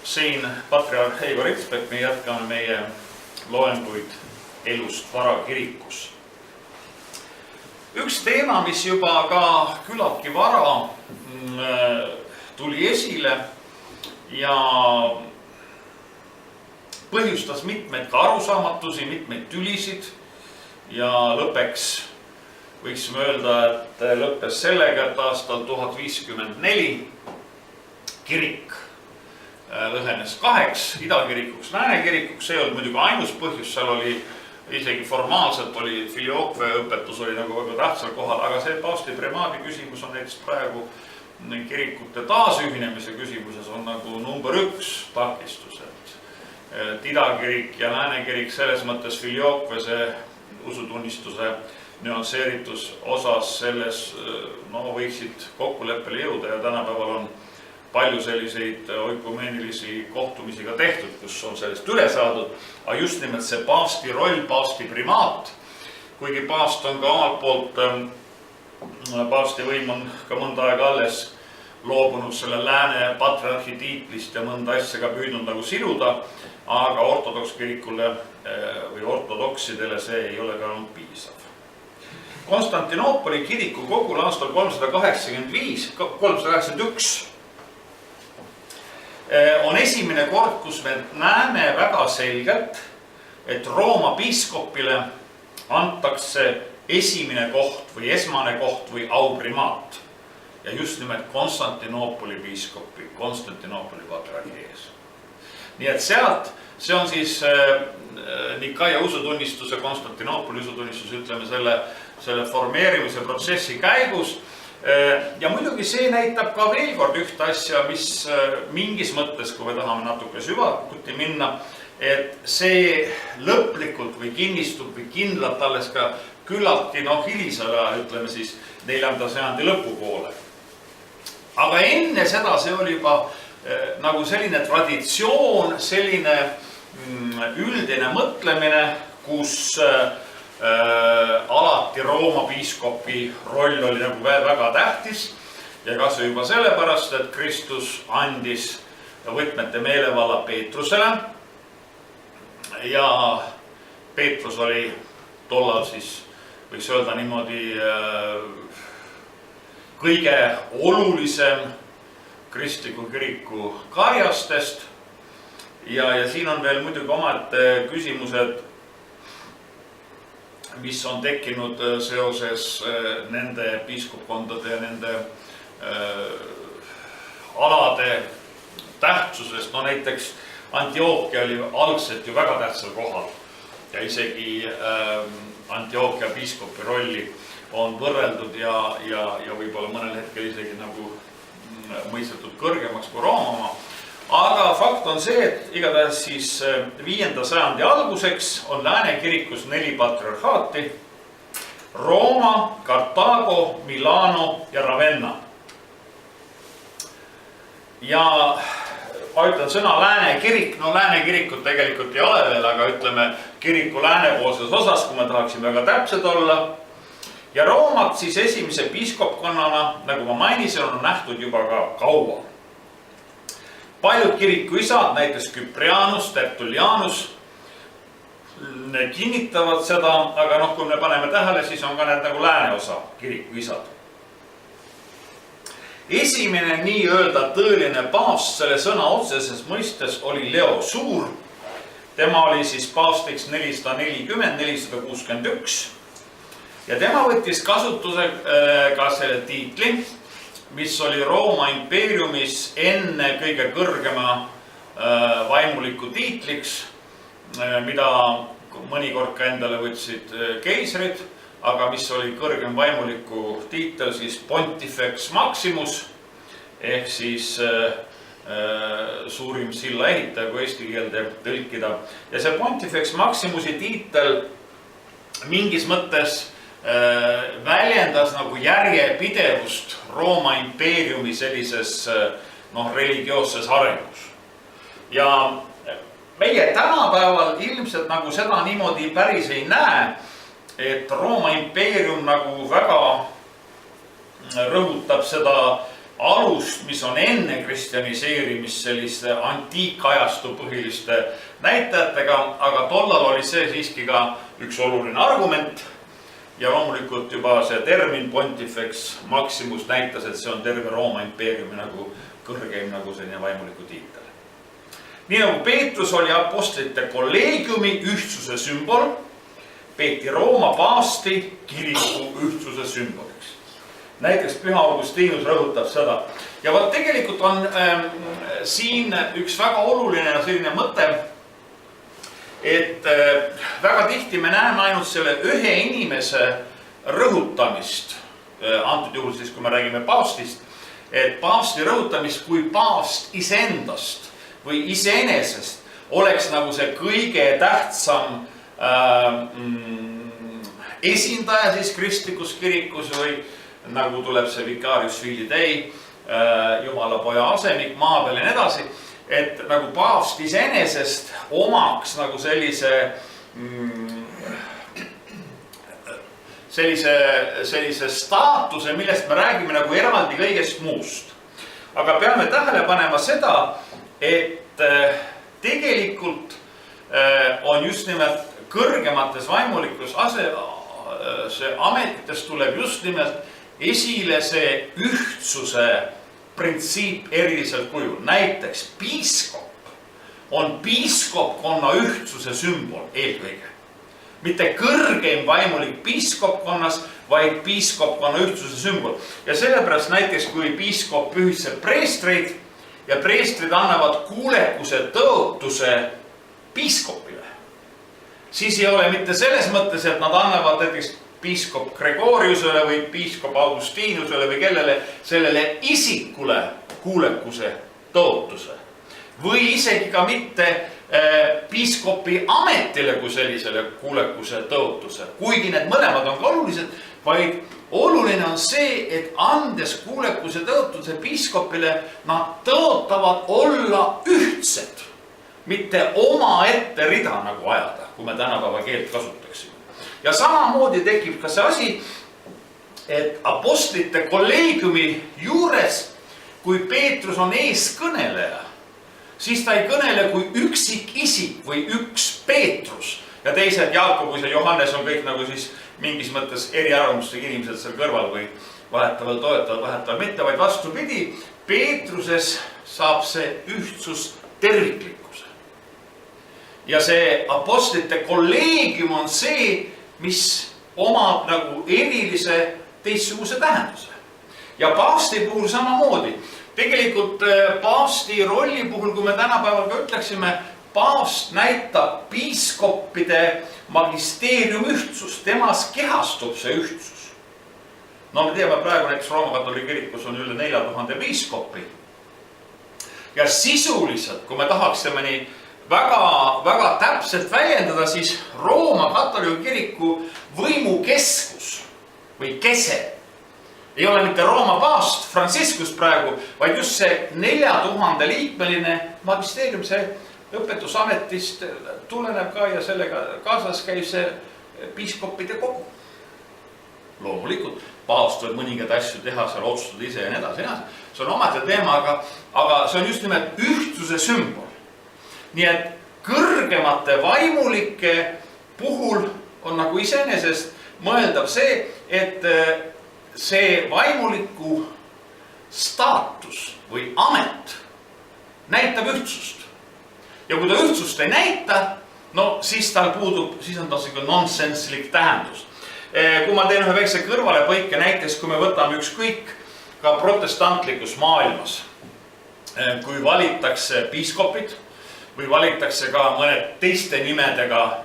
Siin patriarh Heiko Ritsbeck, me jätkame meie loenguid elust vara kirikus. Üks teema, mis juba ka küllaltki vara tuli esile ja põhjustas mitmeid ka arusaamatusi, mitmeid tülisid ja lõppeks võiksime öelda, et lõppes sellega, et aastal 1054 kirik lõhenes kaheks, idakirikuks, läänekirikuks. See ei olnud muidugi ainus põhjus, seal oli isegi formaalselt oli Filioque õpetus oli nagu väga tähtsal kohal, aga see paavsti primaadi küsimus on näiteks praegu kirikute taasühinemise küsimuses on nagu number 1 takistus, et idakirik ja läänekirik selles mõttes Filioque see usutunnistuse nüansseeritus osas selles võiksid kokkuleppele jõuda ja tänapäeval on palju selliseid oikumeenilisi kohtumisi ka tehtud, kus on sellest üle saadud, aga just nimelt see paavsti roll, paavsti primaat, kuigi paavst on ka omalt poolt, paavsti võim on ka mõnda aega alles loobunud selle lääne patriarhi tiitlist ja mõnda asja ka püüdnud nagu siluda, aga ortodokskirikule või ortodoksidele see ei ole ka olnud piisav. Konstantinoopoli kiriku kogul aastal 381 on esimene kord, kus me näeme väga selgelt, et Rooma piiskopile antakse esimene koht või esmane koht või auprimaat. Ja just nimelt Konstantinoopoli piiskopi, Konstantinoopoli patriarhi ees. Nii et sealt, see on siis Nikaia usutunnistuse, Konstantinoopoli usutunnistuse, ütleme selle formeerimise protsessi käigus. Ja muidugi see näitab ka veel kord ühte asja, mis mingis mõttes, kui me tahame natuke süvakuti minna, et see lõplikult või kinnistub või kindlalt alles ka küllaltki hilisele, ütleme siis 4. sajandi lõpupoole. Aga enne seda see oli juba nagu selline traditsioon, selline üldine mõtlemine, kus alati Rooma piiskopi roll oli nagu väga tähtis ja kas juba sellepärast, et Kristus andis võtmete meelevalla Peetrusele ja Peetrus oli tollal siis, võiks öelda niimoodi, kõige olulisem kristliku kiriku karjastest ja siin on veel muidugi omad küsimused, mis on tekkinud seoses nende piiskopkondade ja nende alade tähtsusest. Näiteks Antioquia oli algselt ju väga tähtsal kohal ja isegi Antioquia piiskopi rolli on võrreldud ja võib-olla mõnel hetkel isegi nagu mõistetud kõrgemaks kui Rooma. Aga fakt on see, et igatahes siis 5. sajandi alguseks on lääne kirikus 4 patriarhaati: Rooma, Kartaago, Milano ja Ravenna. Ja ma ütlen sõna lääne kirik, lääne kirikut tegelikult ei ole veel, aga ütleme kiriku läänepoolses osas, kui me tahaksime väga täpsed olla. Ja Roomat siis esimese piiskopkonnana, nagu ma mainisin, on nähtud juba ka kaua. Paljud kirikuisad, näiteks Kyprianus, Tertullianus, kinnitavad seda, aga kui me paneme tähele, siis on ka need nagu lääneosa kirikuisad. Esimene nii-öelda tõeline paavst selle sõna otseses mõistes oli Leo Suur. Tema oli siis paavstiks 440-461 ja tema võttis kasutuse ka selle tiitli, mis oli Rooma impeeriumis enne kõige kõrgema vaimuliku tiitliks, mida mõnikord ka endale võtsid keisrid, aga mis oli kõrgem vaimuliku tiitel siis Pontifex Maximus ehk siis suurim silla ehitaja, kui eesti keelde tõlkida. Ja see Pontifex Maximusi tiitel mingis mõttes väljendas nagu järjepidevust Rooma impeeriumi sellises religioosses arengus. Ja meie tänapäeval ilmselt nagu seda niimoodi päris ei näe, et Rooma impeerium nagu väga rõhutab seda alust, mis on enne kristjaniseerimist selliste antiikajastu põhiliste näitajatega, aga tollal oli see siiski ka üks oluline argument. Ja loomulikult juba see termin Pontifex Maximus näitas, et see on terve Rooma impeeriumi nagu kõrgeim nagu selline vaimuliku tiitel. Nii nagu Peetrus oli apostlite kolleegiumi ühtsuse sümbol, peeti Rooma paavsti kiriku ühtsuse sümboliks. Näiteks Püha Augustinus rõhutab seda. Ja vaat tegelikult on siin üks väga oluline selline mõte, et väga tihti me näeme ainult selle ühe inimese rõhutamist, antud juhul siis, kui me räägime paavstist, et paavsti rõhutamist kui paavst iseendast või iseenesest oleks nagu see kõige tähtsam esindaja siis kristlikus kirikus või nagu tuleb see Vicarius Filii Dei, Jumala poja asemik maa peal ja nii edasi. Et nagu paavst iseenesest omaks nagu sellise staatuse, millest me räägime nagu eraldi kõigest muust. Aga peame tähele panema seda, et tegelikult on just nimelt kõrgemates vaimulikus ametites tuleb just nimelt esile see ühtsuse printsiip eriliselt kujul. Näiteks piiskop on piiskopkonna ühtsuse sümbol eelkõige. Mitte kõrgeim vaimulik piiskopkonnas, vaid piiskopkonna ühtsuse sümbol. Ja sellepärast näiteks, kui piiskop pühitseb preestreid ja preestrid annavad kuulekuse tõotuse piiskopile, siis ei ole mitte selles mõttes, et nad annavad näiteks piiskop Gregoriusele või piiskop Augustinusele või kellele sellele isikule kuulekuse tõotuse. Või isegi ka mitte piiskopi ametile kui sellisele kuulekuse tõotuse. Kuigi need mõlemad on ka olulised, vaid oluline on see, et andes kuulekuse tõotuse piiskopile, nad tõotavad olla ühtsed, mitte oma ette rida nagu ajada, kui me tänapäeva keelt kasutaksime. Ja samamoodi tekib ka see asi, et apostlite kolleegiumi juures, kui Peetrus on eeskõneleja, siis ta ei kõnele kui üksik isik või üks Peetrus. Ja teised Jaakobus ja Johannes on kõik nagu siis mingis mõttes eriarvamustega inimesed seal kõrval või vahetavalt toetavad, vahetavalt mitte, vaid vastupidi, Peetruses saab see ühtsus terviklikkuse. Ja see apostlite kolleegium on see, mis omab nagu erilise teistsuguse tähenduse. Ja paavsti puhul samamoodi. Tegelikult paavsti rolli puhul, kui me tänapäeval ka ütleksime, paavst näitab piiskoppide magisteerium ühtsust. Temas kehastub see ühtsus. No me teame praegu näiteks Rooma katoliku kirikus on üle 4000 piiskopi. Ja sisuliselt, kui me tahaksime nii väga täpselt väljendada, siis Rooma katoliku kiriku võimukeskus või kese ei ole mitte Rooma paavst Franciscus praegu, vaid just see 4000 liikmeline magisteerium, see õpetusametist tuleneb ka ja sellega kaasas käib see piiskopide kogu. Loomulikult, paavst võib mõningaid asju teha, seal otsustada ise ja nii edasi. See on omate teema, aga see on just nimelt ühtsuse sümbol. Nii et kõrgemate vaimulike puhul on nagu iseenesest mõeldav see, et see vaimuliku staatus või amet näitab ühtsust. Ja kui ta ühtsust ei näita, no siis tal puudub, siis on ta selline nonsenslik tähendus. Kui ma teen ühe väikse kõrvalepõike, näiteks kui me võtame ükskõik ka protestantlikus maailmas, kui valitakse piiskopid või valitakse ka mõned teiste nimedega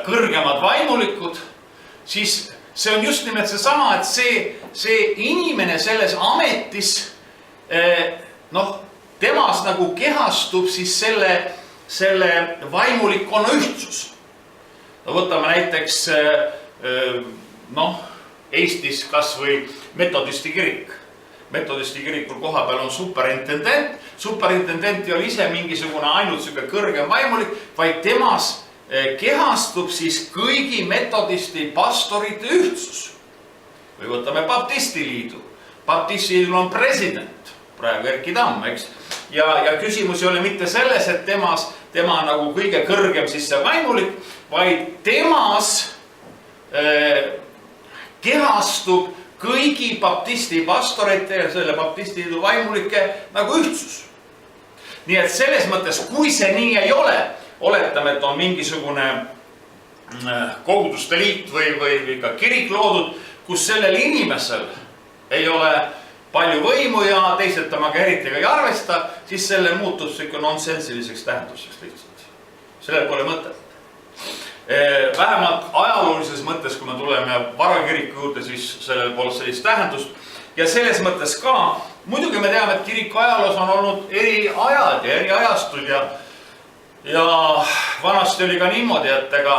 kõrgemad vaimulikud, siis see on just nimelt seesama, et see inimene selles ametis, temas nagu kehastub siis selle vaimulikkonna ühtsus. Võtame näiteks Eestis kas või metodisti kirik. Metodisti kirikul koha peal on superintendent. Superintendent ei ole ise mingisugune ainult kõrgem vaimulik, vaid temas kehastub siis kõigi metodisti pastorite ühtsus. Või võtame baptisti liidu. baptistiliidul on president, praegu Erki Tamm, eks. Ja küsimus ei ole mitte selles, et tema nagu kõige kõrgem siis see vaimulik, vaid temas kehastub kõigi baptisti pastorite ja selle baptistiliidu vaimulike nagu ühtsus. Nii et selles mõttes, kui see nii ei ole, oletame, et on mingisugune koguduste liit või ka kirik loodud, kus sellel inimesel ei ole palju võimu ja teised temaga eriti ei arvesta, siis selle muutub siuke nonsensiliseks tähenduseks lihtsalt. Sellel pole mõtet. Vähemalt ajaloolises mõttes, kui me tuleme varakiriku juurde, siis sellel pole sellist tähendust. Ja selles mõttes ka, muidugi me teame, et kiriku ajaloos on olnud eri ajad ja eri ajastud ja vanasti oli ka niimoodi, et ega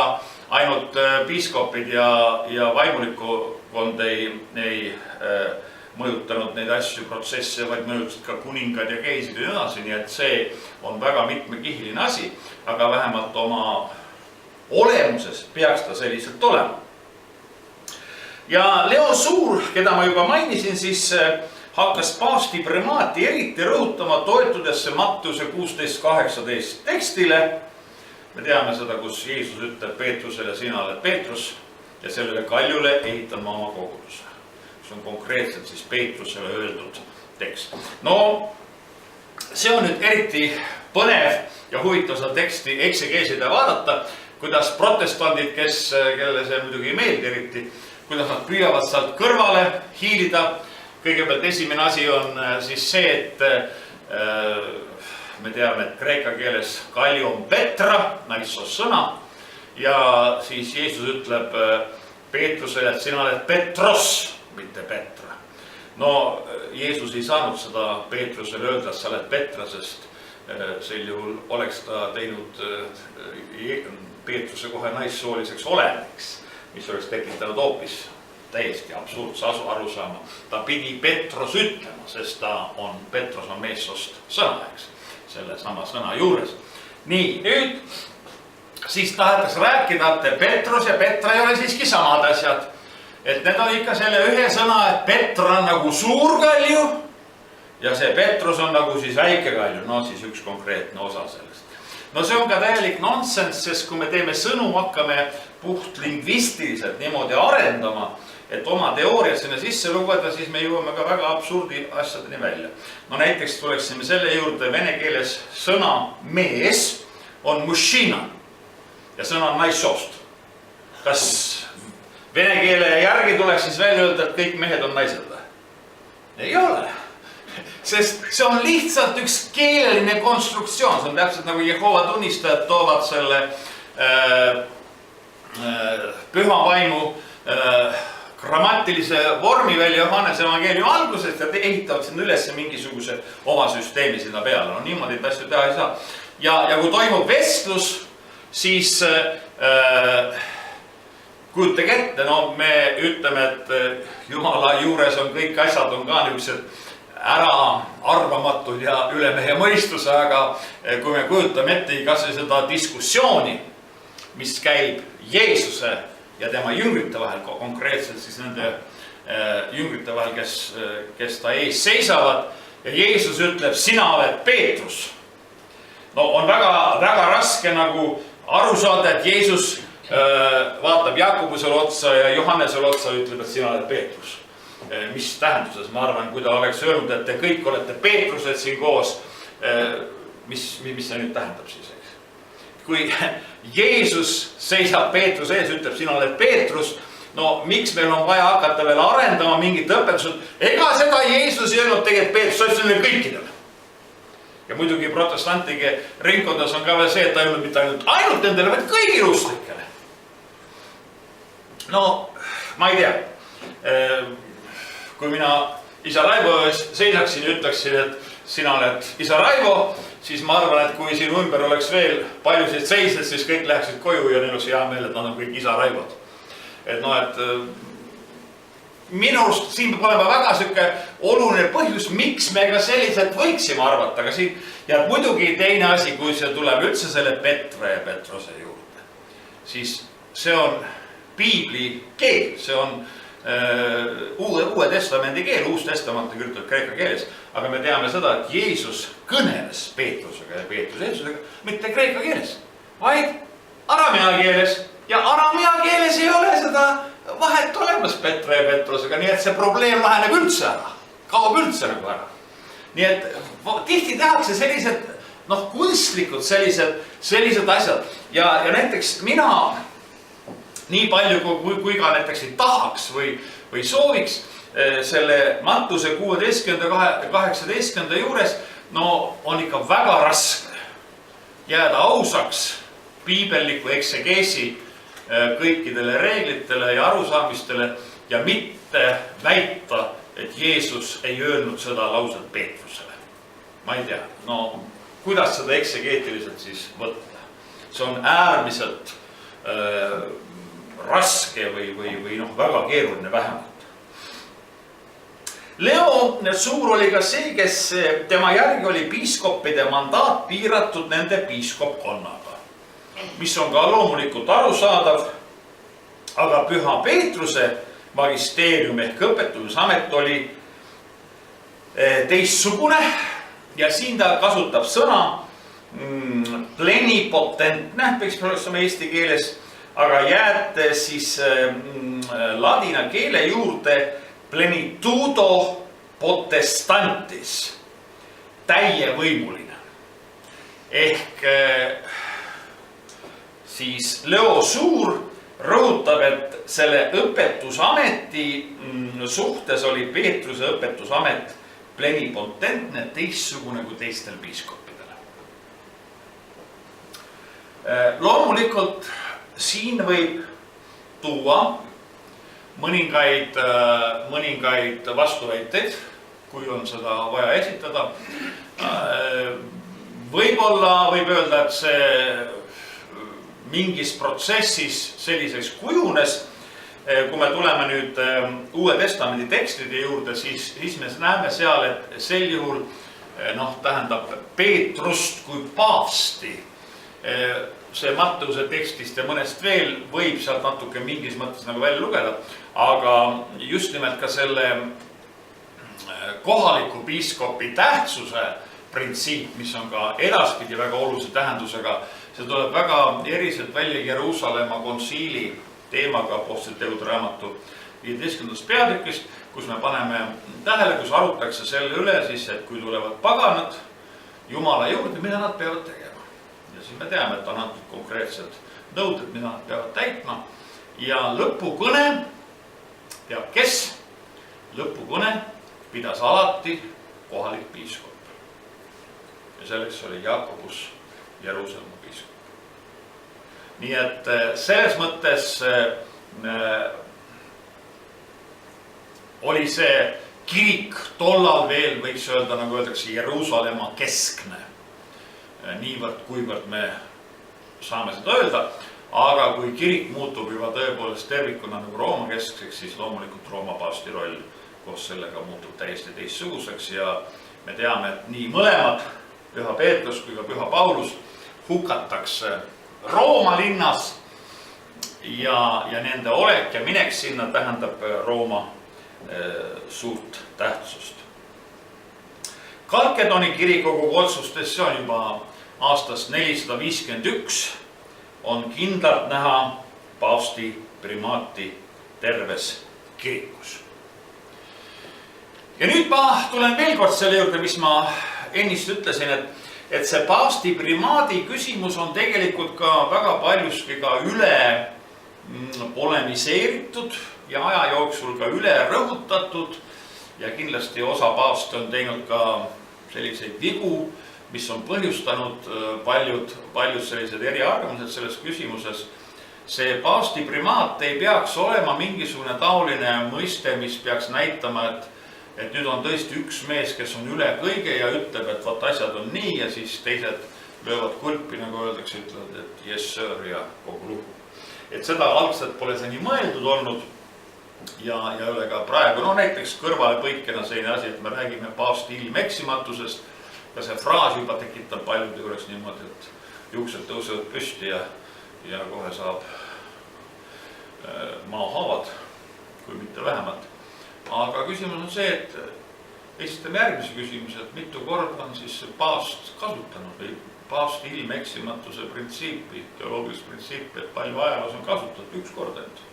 ainult piiskopid ja vaimulikukond ei mõjutanud neid asju, protsesse, vaid mõjutasid ka kuningad ja keisrid ja edasi, nii et see on väga mitmekihiline asi, aga vähemalt oma olemuses peaks ta selliselt olema. Ja Leo Suur, keda ma juba mainisin, siis hakkas paavsti primaati eriti rõhutama toetudesse Mattuse 16:18 tekstile. Me teame seda, kus Jeesus ütleb Peetrusele, sina oled Peetrus ja sellele kaljule ehitan ma oma koguduse. See on konkreetselt siis Peetrusele öeldud tekst. No, see on nüüd eriti põnev ja huvitav seda teksti eksegeesida vaadata, kuidas protestandid, kellele see muidugi ei meeldi eriti, kuidas nad püüavad sealt kõrvale hiilida. Kõigepealt esimene asi on siis see, et me teame, et kreeka keeles kalju on Petra, naissoost sõna, ja siis Jeesus ütleb Peetrusele, et sina oled Petros, mitte Petra. No, Jeesus ei saanud seda Peetrusele öelda, et sa oled Petra, sest sel juhul oleks ta teinud Peetruse kohe naissooliseks olemiks, mis oleks tekitanud hoopis täiesti absurdse arusaama. Ta pidi Petros ütlema, sest Petros on meessoost sõna, eks, selle sama sõna juures. Nii, nüüd siis tahetakse rääkida, et Petros ja Petra ei ole siiski samad asjad. Et need on ikka selle ühe sõna, et Petra on nagu suur kalju ja see Petrus on nagu siis väike kalju, no siis üks konkreetne osa sellest. No see on ka täielik nonsense, sest kui me teeme sõnu, hakkame puht lingvistiliselt niimoodi arendama, et oma teooriat sinna sisse lugeda, siis me jõuame ka väga absurdi asjadeni välja. No näiteks tuleksime selle juurde, vene keeles sõna mees on mušina ja sõna on naissoost. Kas vene keele järgi tuleks siis välja öelda, et kõik mehed on naised või? Ei ole. Sest see on lihtsalt üks keeleline konstruktsioon. See on täpselt nagu Jehova tunnistajad toovad selle püha vaimu grammatilise vormi välja Johannese evangeeliumi algusest ja ehitavad sinna üles mingisuguse oma süsteemi sinna peale. No niimoodi asju teha ei saa. Ja kui toimub vestlus, siis kujutage ette, no me ütleme, et Jumala juures on kõik asjad on ka niisugused ära arvamatud ja üle meie mõistuse, aga kui me kujutame ette kas või seda diskussiooni, mis käib Jeesuse ja tema jüngrite vahel, konkreetselt siis nende jüngrite vahel, kes ta ees seisavad ja Jeesus ütleb, sina oled Peetrus. No on väga raske nagu aru saada, et Jeesus vaatab Jakobusele otsa ja Johannesele otsa ja ütleb, et sina oled Peetrus. Mis tähenduses, ma arvan, kui ta oleks öelnud, et te kõik olete Peetrused siin koos, mis see nüüd tähendab siis? Kui Jeesus seisab Peetruse ees, ütleb, sina oled Peetrus, no miks meil on vaja hakata veel arendama mingit õpetused? Ega seda Jeesus ei öelnud tegelikult Peetrus, sa ütles neile kõikidele. Ja muidugi protestantige ringkondas on ka veel see, et ta ei öelnud mitte ainult nendele, vaid kõigile usklikele. No, ma ei tea. Kui mina isa Raivo ees seisaksin ja ütleksin, et sina oled isa Raivo, siis ma arvan, et kui sinu ümber oleks veel paljusid seised, siis kõik läheksid koju ja neil oleks hea meel, et nad on kõik isa Raivod. Et no, et minu arust siin peab olema väga selline oluline põhjus, miks me ka selliselt võiksime arvata, aga siin ja muidugi teine asi, kui see tuleb üldse selle Petra ja Petrose juurde, siis see on piibli keel, see on uue testamendi keel, uus testament on kirjutatud kreeka keeles, aga me teame seda, et Jeesus kõneles Peetrusega ja Peetrus Jeesusega mitte kreeka keeles, vaid aramea keeles ja aramea keeles ei ole seda vahet olemas Petra ja Petrusega, nii et see probleem laheneb üldse ära, kaob üldse nagu ära. Nii et tihti tehakse sellised, kunstlikud sellised asjad ja näiteks mina nii palju kui ka näiteks ei tahaks või sooviks selle Mattuse 16-18 juures, on ikka väga raske jääda ausaks piibelliku eksegeesi kõikidele reeglitele ja arusaamistele ja mitte väita, et Jeesus ei öelnud seda lauset Peetrusele. Ma ei tea, kuidas seda eksegeetiliselt siis võtta? See on äärmiselt raske või väga keeruline vähemalt. Leo Suur oli ka see, kes tema järgi oli piiskoppide mandaat piiratud nende piiskopkonnaga, mis on ka loomulikult arusaadav, aga Püha Peetruse magisteerium ehk õpetusamet oli teistsugune ja siin ta kasutab sõna plenipotentne, peaks olema eesti keeles, aga jääte siis ladina keele juurde plenitudo potestantis, täievõimuline. Ehk siis Leo Suur rõhutab, et selle õpetusameti suhtes oli Peetruse õpetusamet plenipotentne, teistsugune kui teistel piiskopidele. Loomulikult siin võib tuua mõningaid vastuväiteid, kui on seda vaja esitada. Võib-olla võib öelda, et see mingis protsessis selliseks kujunes. Kui me tuleme nüüd Uue Testamendi tekstide juurde, siis me näeme seal, et sel juhul tähendab Peetrust kui paavsti. See Mattuse tekstist ja mõnest veel võib sealt natuke mingis mõttes nagu välja lugeda, aga just nimelt ka selle kohaliku piiskopi tähtsuse printsiip, mis on ka edaspidi väga olulise tähendusega, see tuleb väga eriselt välja Jeruusalemma konsiili teemaga Apostlite tegude raamatu 15. peatükist, kus me paneme tähele, kus arutakse selle üle siis, et kui tulevad paganad Jumala juurde, mida nad peavad tegema. Ja siis me teame, et on antud konkreetsed nõuded, mida nad peavad täitma. Ja lõpukõne peab kes? Lõpukõne pidas alati kohalik piiskop. Ja selleks oli Jaakobus Jeruusalemma piiskop. Nii et selles mõttes oli see kirik tollal veel, võiks öelda, nagu öeldakse, Jeruusalemma keskne. Niivõrd, kuivõrd me saame seda öelda, aga kui kirik muutub juba tõepoolest tervikuna nagu Rooma keskseks, siis loomulikult Rooma paavsti roll koos sellega muutub täiesti teistsuguseks ja me teame, et nii mõlemad, Püha Peetrus kui ka Püha Paulus, hukatakse Rooma linnas ja nende olek ja minek sinna tähendab Rooma suurt tähtsust. Kalkedoni kirikogu otsustes, see on juba aastast 451, on kindlalt näha paavsti primaati terves kirikus. Ja nüüd ma tulen veel kord selle juurde, mis ma ennist ütlesin, et see paavsti primaadi küsimus on tegelikult ka väga paljuski ka üle polemiseeritud ja aja jooksul ka üle rõhutatud ja kindlasti osa paavste on teinud ka selliseid vigu, mis on põhjustanud paljud sellised eriarvamused selles küsimuses. See paavsti primaat ei peaks olema mingisugune taoline mõiste, mis peaks näitama, et nüüd on tõesti üks mees, kes on üle kõige ja ütleb, et vaat asjad on nii ja siis teised löövad kulpi, nagu öeldakse, ütlevad, et yes sir ja kogu lugu. Et seda algselt pole see nii mõeldud olnud ja ei ole ka praegu. Näiteks kõrvale põikena selline asi, et me räägime paavsti ilmeksimatusest ja see fraas juba tekitab paljude juures niimoodi, et juuksed tõusevad püsti ja kohe saab maahaavad, kui mitte vähemalt. Aga küsimus on see, et esitame järgmise küsimuse, et mitu korda on siis paavst kasutanud või paavsti ilmeksimatuse printsiipi, teoloogilist printsiipi, et palju ajaloos on kasutatud, üks kord ainult.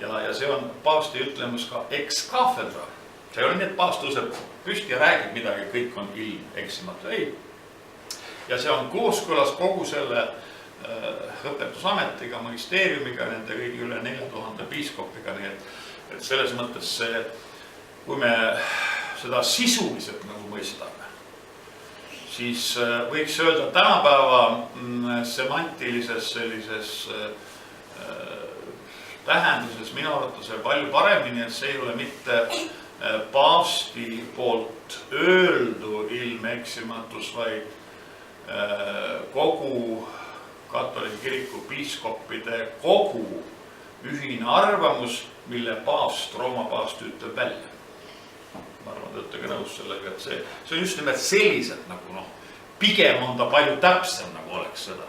Ja see on paavsti ütlemus ka ex cathedra. See ei ole nii, et paavst tõuseb püsti ja räägib midagi, kõik on ilmeksimatu, ei. Ja see on kooskõlas kogu selle õpetusametiga, magisteeriumiga, nende kõigi üle 4000 piiskopiga, nii et selles mõttes see, kui me seda sisuliselt nagu mõistame, siis võiks öelda tänapäeva semantilises sellises tähenduses minu arvates palju paremini, et see ei ole mitte paavsti poolt öeldu ilmeksimatus, vaid kogu katoliku kiriku piiskoppide kogu ühine arvamus, mille paavst, Rooma paavst ütleb välja. Ma arvan, te olete ka nõus sellega, et see on just nimelt selliselt nagu pigem on ta palju täpsem nagu oleks seda.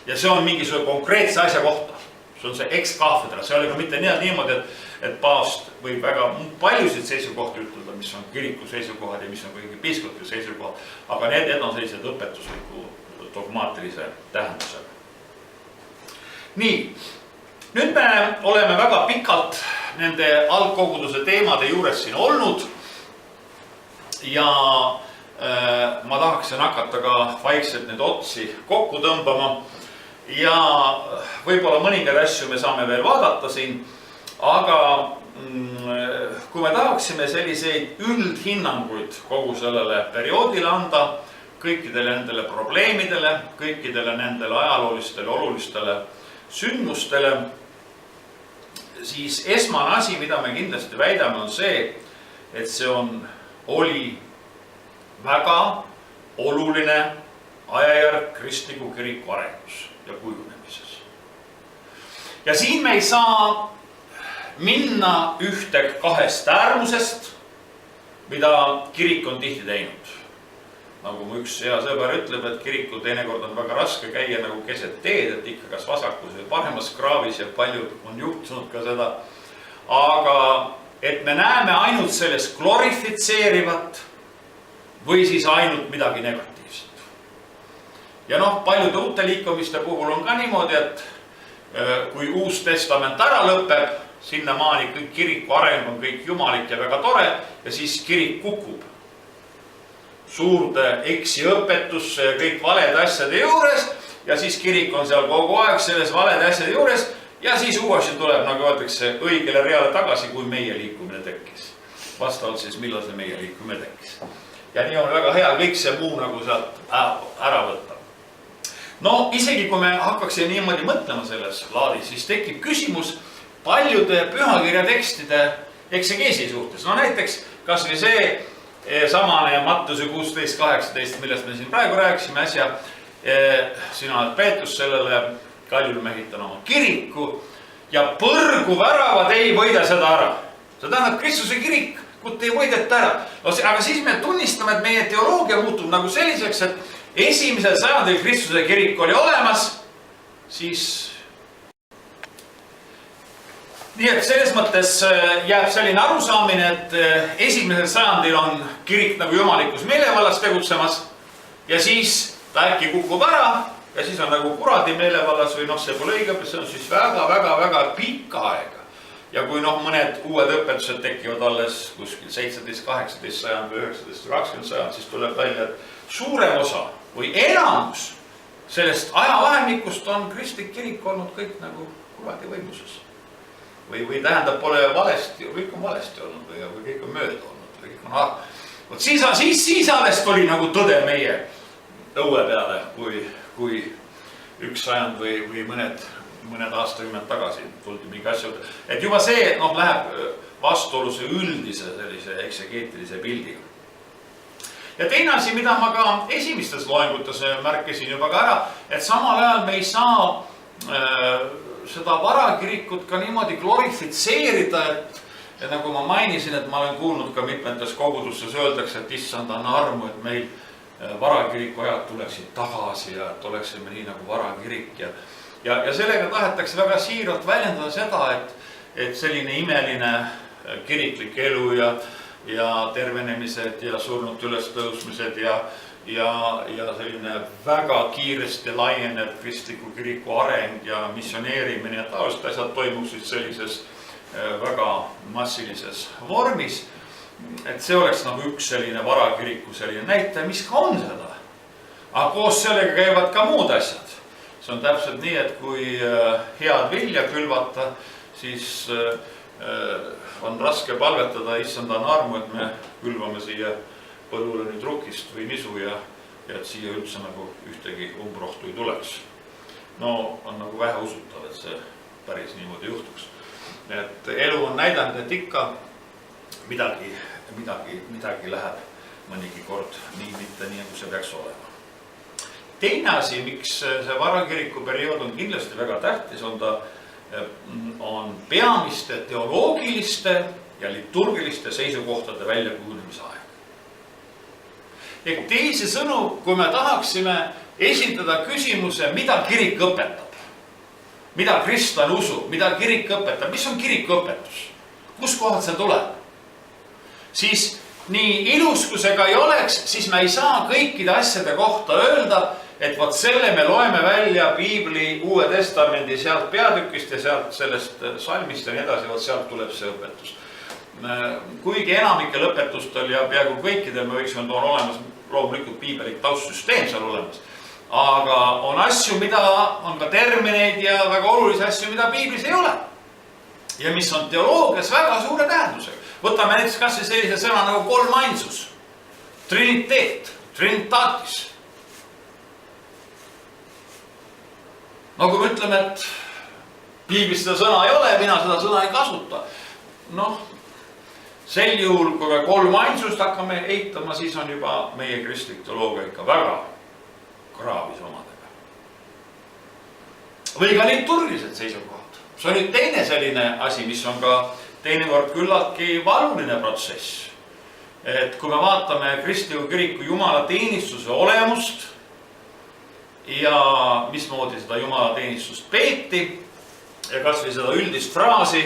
Ja see on mingisugune konkreetse asja kohta. See on see ex cathedra, see oli ka mitte niimoodi, et paavst võib väga paljusid seisukohti ütelda, mis on kiriku seisukohad ja mis on kõigi piiskopi seisukohad, aga need on sellised õpetusliku dogmaatilise tähendusega. Nii, nüüd me oleme väga pikalt nende algkoguduse teemade juures siin olnud ja ma tahaksin hakata ka vaikselt need otsi kokku tõmbama ja võib-olla mõningaid asju me saame veel vaadata siin, aga kui me tahaksime selliseid üldhinnanguid kogu sellele perioodile anda, kõikidele nendele probleemidele, kõikidele nendele ajaloolistele, olulistele sündmustele, siis esmane asi, mida me kindlasti väidame, on see, et see oli väga oluline ajajärg kristliku kiriku arengus ja kujunemises. Ja siin me ei saa minna ühte kahest äärmusest, mida kirik on tihti teinud. Nagu mu üks hea sõber ütleb, et kiriku teinekord on väga raske käia nagu keset teed, et ikka kas vasakus või paremas kraavis ja palju on juhtunud ka seda. Aga et me näeme ainult sellest glorifitseerivat või siis ainult midagi negatiivset. Ja paljude uute liikumiste puhul on ka niimoodi, et kui Uus Testament ära lõpeb, sinnamaani kõik kiriku areng on kõik jumalik ja väga tore ja siis kirik kukub suurde eksiõpetusse ja kõik valede asjade juures ja siis kirik on seal kogu aeg selles valede asjade juures ja siis uuesti tuleb, nagu öeldakse, õigele reale tagasi, kui meie liikumine tekkis. Vastavalt siis, millal see meie liikumine tekkis. Ja nii on väga hea kõik see muu nagu sealt ära võtta. No isegi kui me hakkaksime niimoodi mõtlema selles laadis, siis tekib küsimus paljude pühakirja tekstide eksegeesi suhtes. No näiteks kas või see samane Mattuse 16.18, millest me siin praegu rääkisime äsja. Sina oled Peetrus, sellele Kaljul mehitan oma kiriku ja põrgu väravad ei võida seda ära. See tähendab, Kristuse kirikut ei võideta ära. Aga siis me tunnistame, et meie teoloogia muutub nagu selliseks, et esimesel sajandil Kristuse kirik oli olemas, siis nii et selles mõttes jääb selline arusaamine, et esimesel sajandil on kirik nagu jumalikus meelevallas tegutsemas ja siis ta äkki kukub ära ja siis on nagu kuradi meelevallas või see pole õige, see on siis väga pikka aega. Ja kui mõned uued õpetused tekivad alles kuskil 17, 18 sajand või 19, 20 sajand, siis tuleb välja, et suurem osa või enamus sellest ajavahemikust on kristlik kirik olnud kõik nagu kuradi võimuses. Või tähendab, pole valesti, kõik on valesti olnud või kõik on mööda olnud või kõik on siis alles tuli nagu tõde meie õue peale, kui üks sajand või mõned aastakümned tagasi tuldi mingi asja. Et juba see läheb vastuoluse üldise sellise eksegeetilise pildiga. Ja teine asi, mida ma ka esimestes loengutes märkisin juba ka ära, et samal ajal me ei saa seda varakirikut ka niimoodi glorifitseerida, et nagu ma mainisin, et ma olen kuulnud ka mitmetes kogudustes öeldakse, et issand anna armu, et meil varakiriku ajad tuleksid tagasi ja et oleksime nii nagu varakirik ja sellega tahetakse väga siiralt väljendada seda, et selline imeline kiriklik elu ja tervenemised ja surnute ülestõusmised ja selline väga kiiresti laieneb kristliku kiriku areng ja missioneerimine ja taolised asjad toimuksid sellises väga massilises vormis. Et see oleks nagu üks selline varakiriku selline näitaja, mis ka on seda. Aga koos sellega käivad ka muud asjad. See on täpselt nii, et kui head vilja külvata, siis on raske palvetada, issanda on armu, et me külvame siia põllule nüüd rukist või nisu ja et siia üldse nagu ühtegi umbrohtu ei tuleks. No on nagu vähe usutav, et see päris niimoodi juhtuks. Et elu on näidanud, et ikka midagi läheb mõnigi kord mitte nii, nagu see peaks olema. Teine asi, miks see varakiriku periood on kindlasti väga tähtis, on peamiste teoloogiliste ja liturgiliste seisukohtade väljakujunemise aeg. Ehk teisi sõnu, kui me tahaksime esitada küsimuse, mida kirik õpetab, mida kristlane usub, mida kirik õpetab, mis on kirikuõpetus, kus kohalt see tuleb, siis nii ilus, kui see ka ei oleks, siis me ei saa kõikide asjade kohta öelda, et vot selle me loeme välja Piibli Uue Testamendi sealt peatükist ja sealt sellest salmist ja nii edasi, vot sealt tuleb see õpetus. Kuigi enamikel õpetustel ja peaaegu kõikidel me võiksime on olemas loomulikult piibelik taustsüsteem seal olemas, aga on asju, mida on ka termineid ja väga olulisi asju, mida Piiblis ei ole ja mis on teoloogias väga suure tähendusega. Võtame näiteks kas või sellise sõna nagu kolmainsus, triniteet, trinitatis. No kui me ütleme, et Piiblis seda sõna ei ole, mina seda sõna ei kasuta. Noh, sel juhul, kui me kolmainsust hakkame eitama, siis on juba meie kristlik teoloogia ikka väga kraavis omadega. Või ka liturgilised seisukohad. See on nüüd teine selline asi, mis on ka teinekord küllaltki valuline protsess. Et kui me vaatame kristliku kiriku jumala teenistuse olemust ja mismoodi seda jumala teenistust peeti ja kas või seda üldist fraasi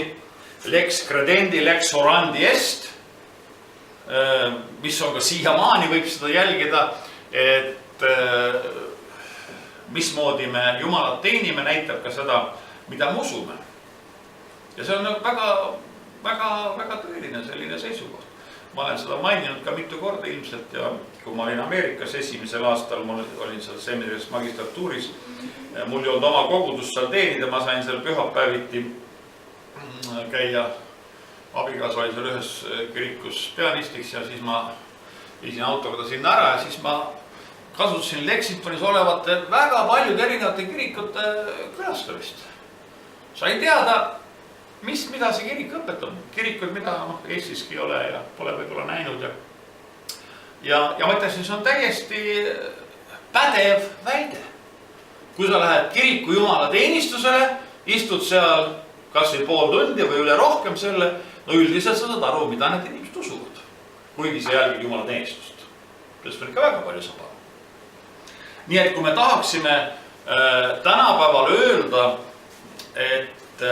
lex credendi, lex orandi est, mis on ka siiamaani võib seda jälgida, et mismoodi me jumalat teenime, näitab ka seda, mida me usume. Ja see on väga tõeline selline seisukoht. Ma olen seda maininud ka mitu korda ilmselt ja kui ma olin Ameerikas esimesel aastal, ma olin seal seminaris magistratuuris, mul ei olnud oma kogudust seal teenida, ma sain seal pühapäeviti käia, abikaasa oli seal ühes kirikus pianistiks ja siis ma viisin autoga ta sinna ära ja siis ma kasutasin Lexingtonis olevate väga paljude erinevate kirikute külastamist. Sain teada, mida see kirik õpetab. Kirikud, mida Eestiski ei ole ja pole võib-olla näinud. Ja mõtlesin, see on täiesti pädev väide. Kui sa lähed kiriku jumala teenistusele, istud seal kas või pool tundi või üle rohkem selle, no üldiselt sa saad aru, mida need inimesed usuvad. Kuigi see jälgib jumala teenistust. Sellest on ikka väga palju saab aru. Nii et kui me tahaksime tänapäeval öelda, et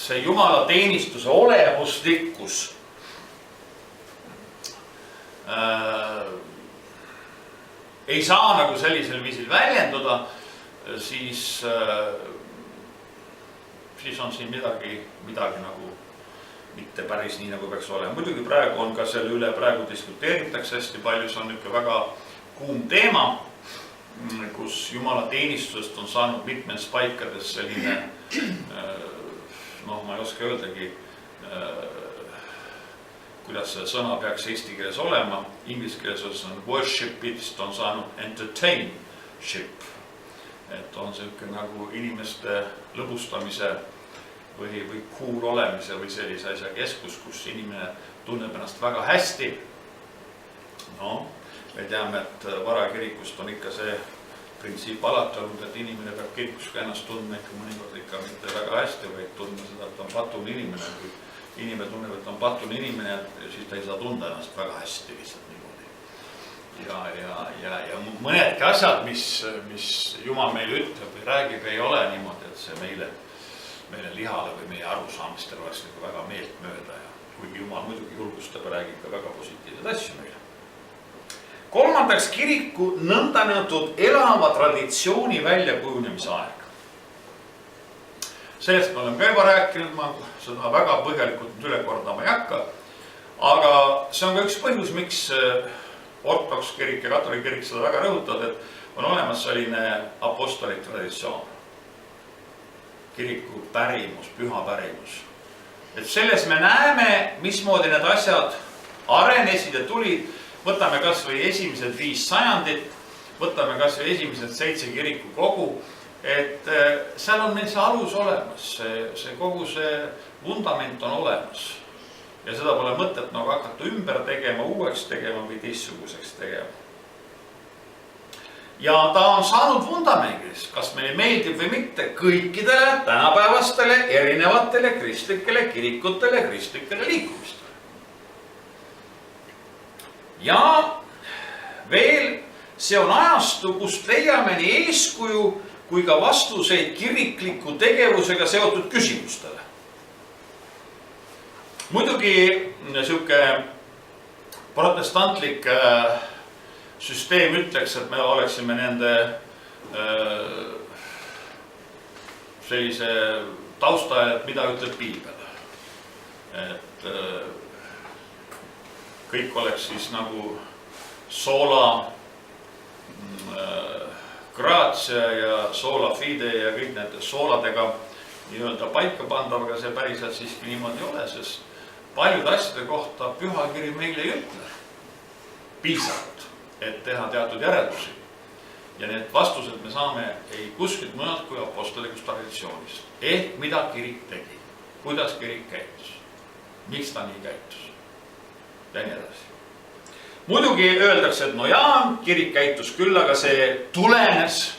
see jumala teenistuse olemuslikkus ei saa nagu sellisel viisil väljenduda, siis on siin midagi nagu mitte päris nii, nagu peaks olema. Muidugi praegu on ka selle üle, praegu diskuteeritakse hästi palju, see on ikka väga kuum teema, kus jumala teenistusest on saanud mitmes paikades selline, ma ei oska öeldagi, kuidas see sõna peaks eesti keeles olema. Inglise keeles on worshipist on saanud entertainship. Et on selline nagu inimeste lõbustamise või cool olemise või sellise asja keskus, kus inimene tunneb ennast väga hästi. No, me teame, et varakirikust on ikka see printsiip alati olnud, et inimene peab kirikus ka ennast tundma ikka mõnikord ikka mitte väga hästi, vaid tundma seda, et on patune inimene. Kui inimene tunneb, et on patune inimene, siis ta ei saa tunda ennast väga hästi lihtsalt niimoodi. Ja mõnedki asjad, mis Jumal meile ütleb või räägib, ei ole niimoodi, et see meile meile lihale või meie arusaamistel oleks nagu väga meeltmööda ja kuigi Jumal muidugi julgustab ja räägib ka väga positiivseid asju meile. Kolmandaks, kiriku nõndanäotud elava traditsiooni väljakujunemise aeg. Sellest me oleme ka juba rääkinud, ma seda väga põhjalikult üle kordama ei hakka, aga see on ka üks põhjus, miks ortodoks kirik ja katoliik kirik seda väga rõhutavad, et on olemas selline apostolik traditsioon. Kiriku pärimus, püha pärimus. Et selles me näeme, mismoodi need asjad arenesid ja tulid. Võtame kas või esimesed 5 sajandit, võtame kas või esimesed 7 kiriku kogu, et seal on meil see alus olemas, see kogu see vundament on olemas. Ja seda pole mõtet nagu hakata ümber tegema, uueks tegema või teistsuguseks tegema. Ja ta on saanud vundamendis, kas meile meeldib või mitte, kõikidele tänapäevastele erinevatele kristlikele kirikutele, kristlikele liikumistele. Ja veel see on ajastu, kust leiame nii eeskuju kui ka vastuseid kirikliku tegevusega seotud küsimustele. Muidugi siuke protestantlik süsteem ütleks, et me oleksime nende sellise tausta, et mida ütleb piibel. Et kõik oleks siis nagu sola gratia ja sola fide ja kõik need sooladega nii-öelda paika pandav, aga see päriselt siiski niimoodi ei ole, sest paljud asjade kohta pühakiri meile ei ütle piisavalt, et teha teatud järeldusi. Ja need vastused me saame ei kuskilt mõnelt kui apostolikust traditsioonist. Ehk mida kirik tegi, kuidas kirik käitus, miks ta nii käitus ja nii edasi. Muidugi öeldakse, et no jaa, kirik käitus küll, aga see tulenes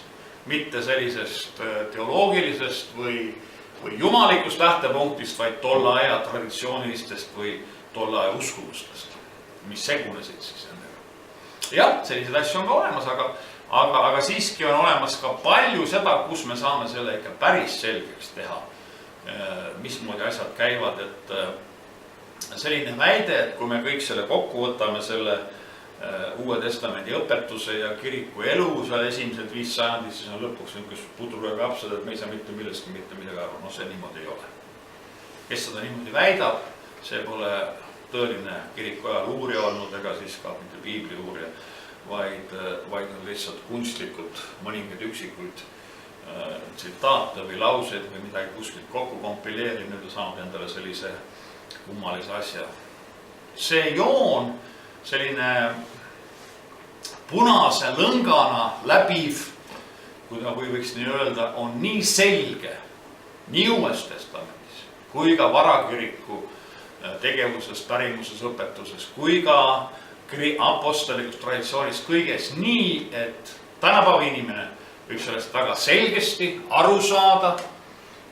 mitte sellisest teoloogilisest või jumalikust lähtepunktist, vaid tolle aja traditsioonilistest või tolle aja uskumustest, mis segunesid siis nendega. Jah, sellised asju on ka olemas, aga siiski on olemas ka palju seda, kus me saame selle ikka päris selgeks teha, mismoodi asjad käivad, et selline väide, et kui me kõik selle kokku võtame, selle Uue Testamendi õpetuse ja kiriku elu seal esimesed 5 sajandid, siis on lõpuks niisugust pudru ja kapsad, et me ei saa mitte millestki mitte midagi aru. No see niimoodi ei ole. Kes seda niimoodi väidab, see pole tõeline kiriku ajal uurija olnud, ega siis ka mitte piibli uurija, vaid on lihtsalt kunstlikud mõningad üksikuid tsitaate või lauseid või midagi kuskilt kokku kompileerinud ja saanud endale sellise kummalise asja. See joon, selline punase lõngana läbiv, kui võiks nii öelda, on nii selge nii Uues Testamendis kui ka varakiriku tegevuses, pärimuses, õpetuses, kui ka apostolikus traditsioonis kõiges nii, et tänapäeva inimene võiks sellest väga selgesti aru saada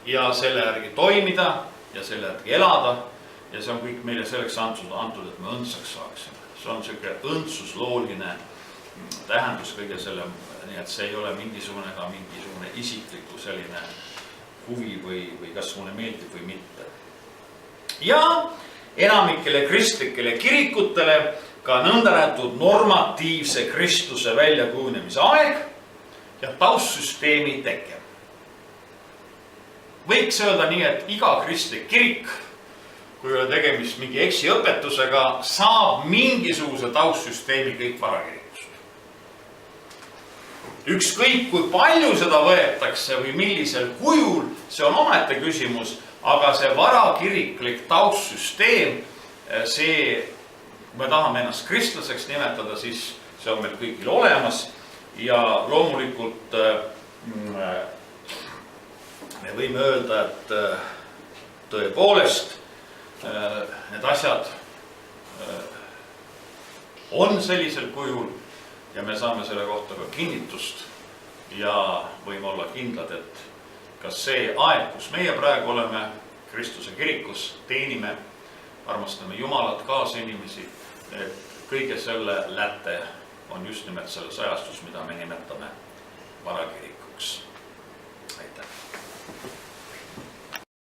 ja selle järgi toimida ja selle järgi elada ja see on kõik meile selleks antud, et me õndsaks saaksime. See on selline õndsuslooline tähendus kõige selle, nii et see ei ole mingisugune isikliku selline huvi või kas mulle meeldib või mitte. Ja enamikele kristlikele kirikutele ka nõndanähtud normatiivse kristluse väljakujunemise aeg ja taustsüsteemi teke. Võiks öelda nii, et iga kristlik kirik, kui ole tegemist mingi eksiõpetusega, saab mingisuguse taustsüsteemi kõik varakirikust. Ükskõik kui palju seda võetakse või millisel kujul, see on omaette küsimus, aga see varakiriklik taustsüsteem, see, kui me tahame ennast kristlaseks nimetada, siis see on meil kõigil olemas ja loomulikult me võime öelda, et tõepoolest need asjad on sellisel kujul ja me saame selle kohta ka kinnitust ja võime olla kindlad, et kas see aeg, kus meie praegu oleme Kristuse kirikus, teenime, armastame Jumalat, kaasinimesi, et kõige selle läte on just nimelt selles ajastus, mida me nimetame varakirikuks.